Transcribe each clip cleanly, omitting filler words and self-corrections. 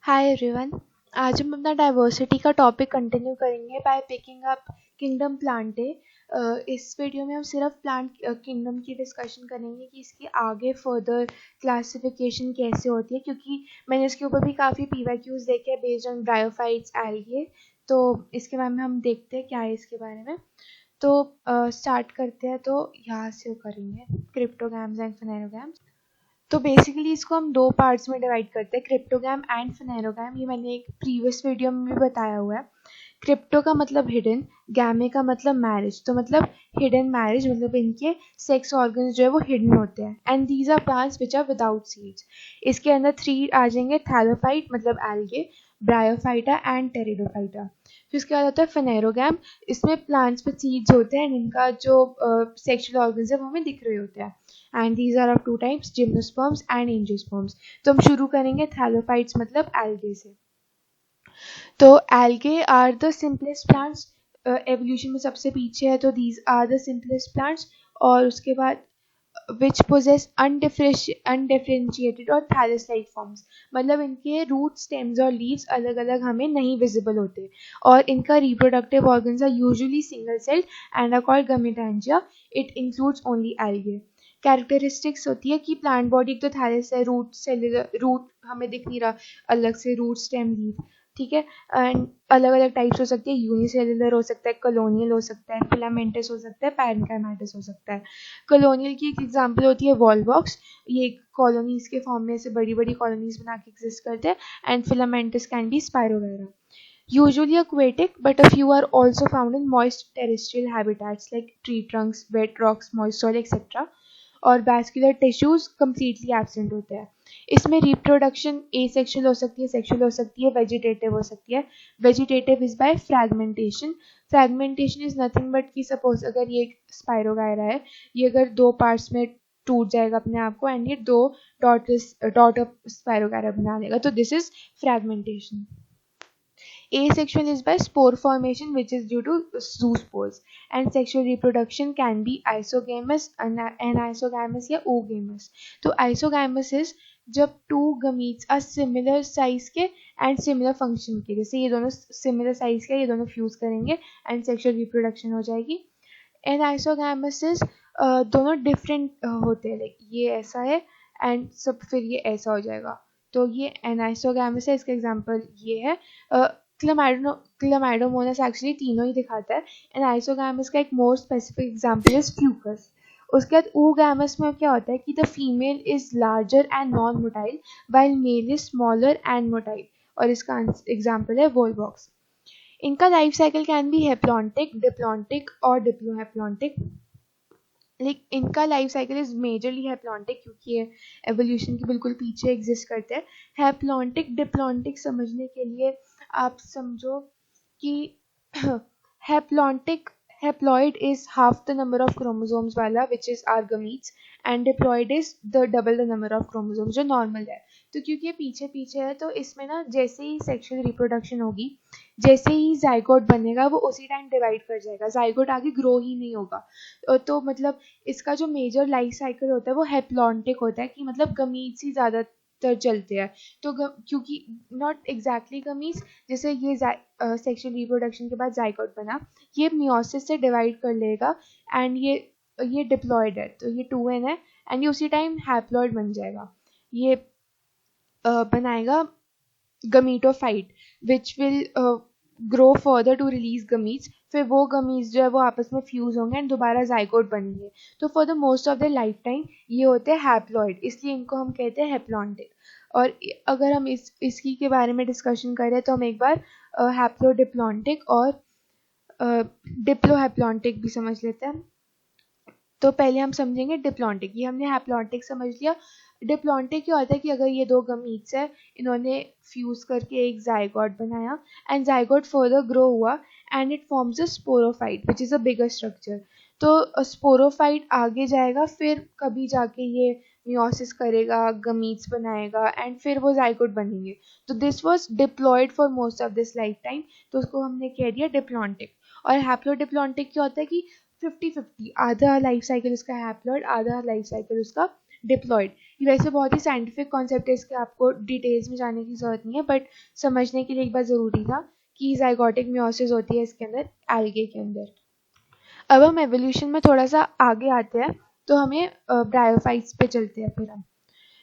Hi everyone. आज हम अपना डाइवर्सिटी का टॉपिक कंटिन्यू करेंगे by picking up kingdom plantae. इस वीडियो में हम सिर्फ प्लांट किंगडम की डिस्कशन करेंगे कि इसकी आगे फर्दर क्लासिफिकेशन कैसे होती है, क्योंकि मैंने इसके ऊपर भी काफ़ी पीवाईक्यूज देखे हैं बेस्ड ऑन ब्रायोफाइट्स एल्गे। तो इसके बारे में हम देखते हैं क्या है इसके बारे में। तो स्टार्ट करते हैं। तो यहाँ से करेंगे क्रिप्टोगैम्स एंड फेनेरोगैम्स। तो बेसिकली इसको हम दो पार्ट्स में डिवाइड करते हैं, क्रिप्टोगैम एंड फेनेरोगैम। ये मैंने एक प्रीवियस वीडियो में भी बताया हुआ है। क्रिप्टो का मतलब हिडन, गैमे का मतलब मैरिज। तो मतलब हिडन मैरिज मतलब इनके सेक्स ऑर्गन्स जो है वो हिडन होते हैं। And these are plants which are without seeds. इसके अंदर थ्री आ जाएंगे, थैलोफाइट मतलब एल्गे, ब्रायोफाइटा एंड टेरिडोफाइटा। फिर उसके बाद होता है फेनेरोगैम। इसमें प्लांट्स में सीड्स होते हैं एंड इनका जो सेक्सुअल ऑर्गन्स है वो हमें दिख रहे होते हैं। And these are of two types, gymnosperms and angiosperms. तो हम शुरू करेंगे थैलोफाइट्स मतलब एल्गे से। तो algae are the simplest plants, evolution में सबसे पीछे है। तो these are the simplest plants. और उसके बाद विच पोजेस अनडिफरेंशिएटेड और थैलस लाइक फॉर्म्स, मतलब इनके रूट स्टेम्स और लीव्स अलग अलग हमें नहीं विजिबल होते। और इनका reproductive organs are usually single celled and are called gametangia. It includes only algae. Characteristics होती है कि प्लांट बॉडी एक तो थैलस है, रूट सेलुलर, रूट हमें दिख नहीं रहा अलग से, रूट स्टेम लीफ, ठीक है। एंड अलग अलग टाइप्स हो सकती है, यूनिसेलुलर हो सकता है, कॉलोनियल हो सकता है, फिलामेंटस हो सकता है, पैरेन्काइमेटस हो सकता है। कॉलोनियल की एक एग्जांपल होती है वॉलवॉक्स। ये कॉलोनीज के फॉर्म में से बड़ी बड़ी कॉलोनीज बना के एग्जिस्ट करते हैं। And filamentous can be spirogyra. Usually aquatic, but a few are also found in moist terrestrial habitats like tree trunks, wet rocks, moist soil, etc. और vascular tissues completely absent होते हैं। इसमें reproduction asexual हो सकती है, sexual हो सकती है, vegetative हो सकती है। Vegetative is by fragmentation. Fragmentation is nothing but कि suppose अगर ये एक स्पाइरोगायरा है, ये अगर दो पार्ट्स में टूट जाएगा अपने आप को एंड ये दो डॉट ऑफ स्पाइरोगायरा बना लेगा, तो this is fragmentation. Asexual is by spore formation, which is due to zoospores. And sexual reproduction can be isogamous, anisogamous या oogamous. तो isogamous is जब two gametes are similar size के and similar function के, जैसे ये दोनों similar size के, ये दोनों fuse करेंगे and sexual reproduction हो जाएगी। Anisogamous is दोनों different होते हैं, like ये ऐसा है and सब फिर ये ऐसा हो जाएगा, तो ये anisogamous है। इसका एग्जाम्पल ये है। क्लैमाइडोमोनास एक्चुअली तीनों ही दिखाता है। एंड आइसोगैमस का एक more specific example is fucus. उसके बाद oogamous में क्या होता है कि the female is larger and non motile while male is smaller and motile, और इसका एग्जांपल है वोलवॉक्स। इनका life cycle can be haplontic, diplontic और डिप्लोहेप्लॉन्टिक। लाइक इनका life cycle is majorly haplontic, क्योंकि ये एवोल्यूशन के बिल्कुल पीछे एग्जिस्ट करते हैं। हैप्लॉन्टिक डिप्लॉन्टिक समझने के लिए आप समझो कि haplontic, haploid is half the number of chromosomes वाला which is are gametes, and diploid is the double the number of chromosomes जो नॉर्मल है। तो क्योंकि ये पीछे पीछे है, तो इसमें ना जैसे ही सेक्सुअल रिप्रोडक्शन होगी, जैसे ही जाइगोट बनेगा वो उसी टाइम डिवाइड कर जाएगा, जाइगोट आगे ग्रो ही नहीं होगा। तो मतलब इसका जो मेजर लाइफ साइकिल होता है वो हैप्लॉन्टिक होता है, कि मतलब गमीट्स ही ज़्यादातर चलते हैं। तो क्योंकि नॉट एग्जैक्टली गमीट्स, जैसे ये सेक्सुअल रिप्रोडक्शन के बाद जाइगोट बना, ये मियोसिस से डिवाइड कर लेगा एंड ये डिप्लॉयड है, तो ये 2n है एंड ये उसी टाइम हैप्लॉइड बन जाएगा। ये बनाएगा gametophyte which will grow further to release gametes. फिर वो गमीट्स जो है वो आपस में फ्यूज होंगे एंड दोबारा जाइगोट बनेंगे। तो for the most of the life time ये होते हैं हैप्लॉइड, इसलिए इनको हम कहते हैं हैप्लॉन्टिक। और अगर हम इसकी के बारे में डिस्कशन करें तो हम एक बार हैप्लोडिप्लॉन्टिक और डिप्लोहैप्लॉन्टिक भी समझ लेते हैं। तो पहले हम समझेंगे डिप्लॉन्टिक। ये हमने हैप्लॉन्टिक समझ लिया। डिप्लॉन्टिक क्या होता है कि अगर ये दो गमीट्स है, इन्होंने फ्यूज करके एक जाइगोट बनाया एंड जाइगोट फर्दर ग्रो हुआ and it forms a sporophyte which is a bigger structure. तो स्पोरोफाइट आगे जाएगा, फिर कभी जाके ये मियोसिस करेगा, गमीट्स बनाएगा एंड फिर वो जाइगोट बनेंगे। तो this was diploid for most of this lifetime, तो उसको हमने कह दिया डिप्लॉन्टिक। और हैप्लोडिप्लॉन्टिक क्या होता है कि 50-50, आधा लाइफ साइकिल उसका हैप्लॉइड, आधा लाइफ साइकिल उसका डिप्लॉयड। ये वैसे बहुत ही साइंटिफिक कॉन्सेप्ट है, इसके आपको डिटेल्स में जाने की ज़रूरत नहीं है, बट समझने के लिए एक बार ज़रूरी था कि ज़ाइगोटिक मियोसिस होती है इसके अंदर, एल्गे के अंदर। अब हम एवोल्यूशन में थोड़ा सा आगे आते हैं, तो हमें ब्रायोफाइट्स पे चलते हैं फिर हम।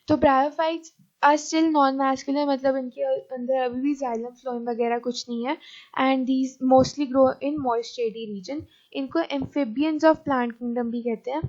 तो bryophytes are still non vascular, मतलब इनके अंदर अभी भी जाइलम फ्लोएम वगैरह कुछ नहीं है, and these mostly grow in moist shady region. इनको एम्फिबियंस ऑफ प्लांट किंगडम भी कहते हैं,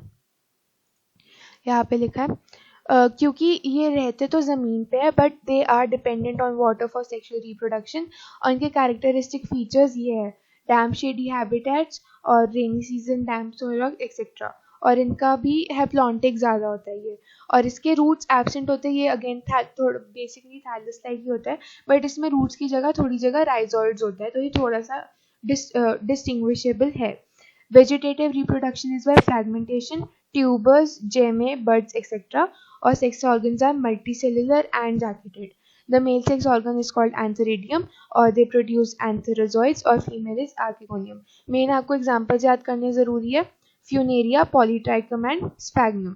यहाँ पे लिखा है। क्योंकि ये रहते तो ज़मीन पे है, but they are dependent on water for sexual reproduction, और इनके कैरेक्टरिस्टिक फीचर्स ये है डैम शेडी हैबिटेट्स और rainy season dam soil etcetera, और इनका भी हैप्लॉन्टिक ज़्यादा होता है ये, और इसके रूट्स एब्सेंट होते हैं। ये अगेन थोड़ा बेसिकली थैलस लाइक ही होता है, बट इसमें रूट्स की जगह थोड़ी जगह राइजोइड्स होता है, तो ये थोड़ा सा डिस्टिंग्विशेबल है। Vegetative reproduction is by fragmentation, tubers, gemme, buds, etc. Or sex organs are multicellular and jacketed. The male sex organ is called antheridium, or they produce antherozoids, और female is archegonium. मेन आपको examples याद करने जरूरी है, Funaria, Polytrichum and sphagnum.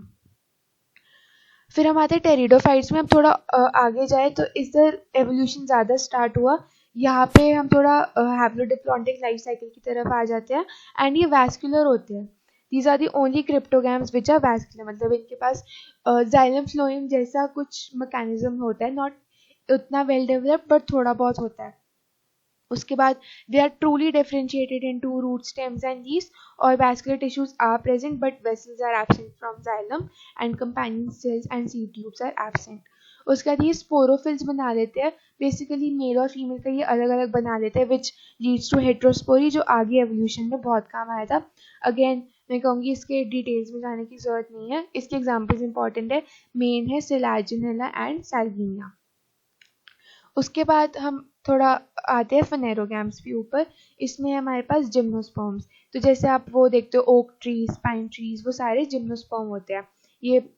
फिर हम आते हैं टेरिडोफाइट्स में। हम थोड़ा आगे जाए तो इधर एवोल्यूशन ज़्यादा स्टार्ट हुआ, यहाँ पे हम थोड़ा हैप्लोडिप्लॉन्टिक लाइफ साइकिल की तरफ आ जाते हैं, एंड ये वैस्कुलर होते हैं। These are the only cryptogams which are vascular, मतलब इनके पास जाइलम फ्लोएम जैसा कुछ मैकेनिज्म होता है, नॉट उतना वेल डेवलप्ड बट थोड़ा बहुत होता है। उसके बाद they are truly differentiated into root stems and leaves, और vascular tissues are present but vessels are absent from xylem, and companion cells and seed tubes are absent. उसके बाद ये स्पोरोफिल्स बना लेते हैं, बेसिकली मेल और फीमेल का ये अलग अलग बना लेते हैं, विच लीड्स टू हेट्रोस्पोरी, जो आगे एवोल्यूशन में बहुत काम आया था। अगेन मैं कहूँगी इसके डिटेल्स में जाने की जरूरत नहीं है, इसके एग्जाम्पल्स इंपॉर्टेंट है, मेन है सिलाजिनेला एंड सैल्विनिया। उसके बाद हम थोड़ा आते हैं फेनेरोगैम्स के ऊपर। इसमें हमारे पास जिम्नोस्पर्म्स, तो जैसे आप वो देखते हो ओक ट्रीज, पाइन ट्रीज, वो सारे जिम्नोस्पर्म होते हैं। ये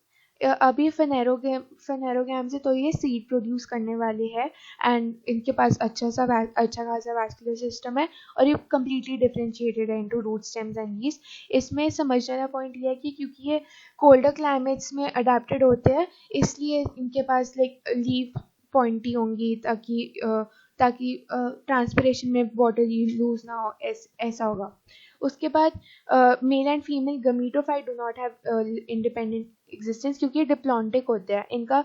अभी फेनेरोगैम से तो ये सीड प्रोड्यूस करने वाले हैं, एंड इनके पास अच्छा खासा वैस्कुलर सिस्टम है, और ये कम्प्लीटली डिफरेंशिएटेड है into root stems and leaves. इसमें समझने का पॉइंट ये है कि क्योंकि ये कोल्डर क्लाइमेट्स में अडेप्टेड होते हैं, इसलिए इनके पास लाइक लीव पॉइंटी होंगी, ताकि ट्रांसपिरेशन में वाटर लूज ना हो, ऐसा होगा। उसके बाद male and female gametophyte do not have independent existence, क्योंकि डिप्लॉन्टिक होते हैं, इनका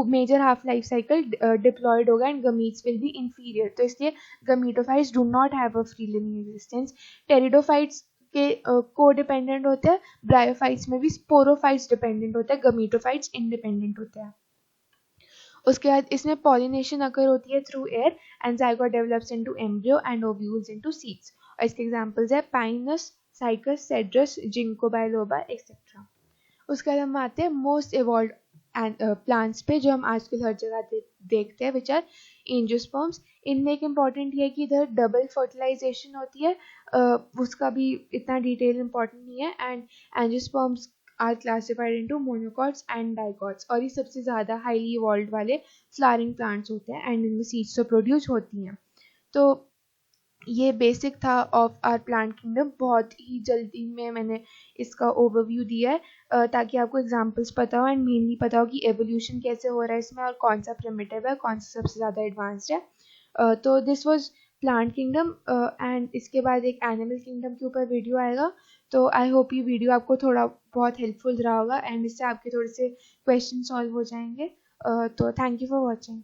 major half life cycle diploid होगा, and gametes will be inferior, तो इसलिए gametophytes do not have a free living existence. Pteridophytes के को डिपेंडेंट होते हैं, ब्रायोफाइट्स में भी स्पोरोफाइट्स डिपेंडेंट होते हैं, गमीटोफाइट्स इंडिपेंडेंट होते हैं। उसके बाद इसमें पॉलिनेशन अकर होती है through air, and zygote develops into embryo and ovules into seeds, और इसके एग्जांपल्स है pinus, cycas, cedrus, ginkgo biloba et cetera. उसके बाद हम आते हैं मोस्ट इवॉल्व प्लांट्स पे, जो हम आजकल हर जगह देखते हैं, विच आर एंजियोस्पर्म्स। इनमें एक इम्पॉर्टेंट ये है कि इधर डबल फर्टिलाइजेशन होती है, उसका भी इतना डिटेल इम्पॉर्टेंट नहीं है, and angiosperms are classified into monocots and dicots, और ये सबसे ज़्यादा हाईली इवॉल्व वाले फ्लावरिंग प्लांट्स होते हैं, एंड इनमें सीड्स तो प्रोड्यूस होती हैं। तो ये बेसिक था ऑफ आवर प्लांट किंगडम। बहुत ही जल्दी में मैंने इसका ओवरव्यू दिया है, ताकि आपको एग्जांपल्स पता हो, एंड मेनली पता हो कि एवोल्यूशन कैसे हो रहा है इसमें, और कौन सा प्रिमिटिव है, कौन सा सबसे ज़्यादा एडवांस्ड है। तो this was plant kingdom, and इसके बाद एक एनिमल किंगडम के ऊपर वीडियो आएगा। तो आई होप ये वीडियो आपको थोड़ा बहुत हेल्पफुल रहा होगा, एंड इससे आपके थोड़े से क्वेश्चन सॉल्व हो जाएंगे। तो थैंक यू फॉर वॉचिंग।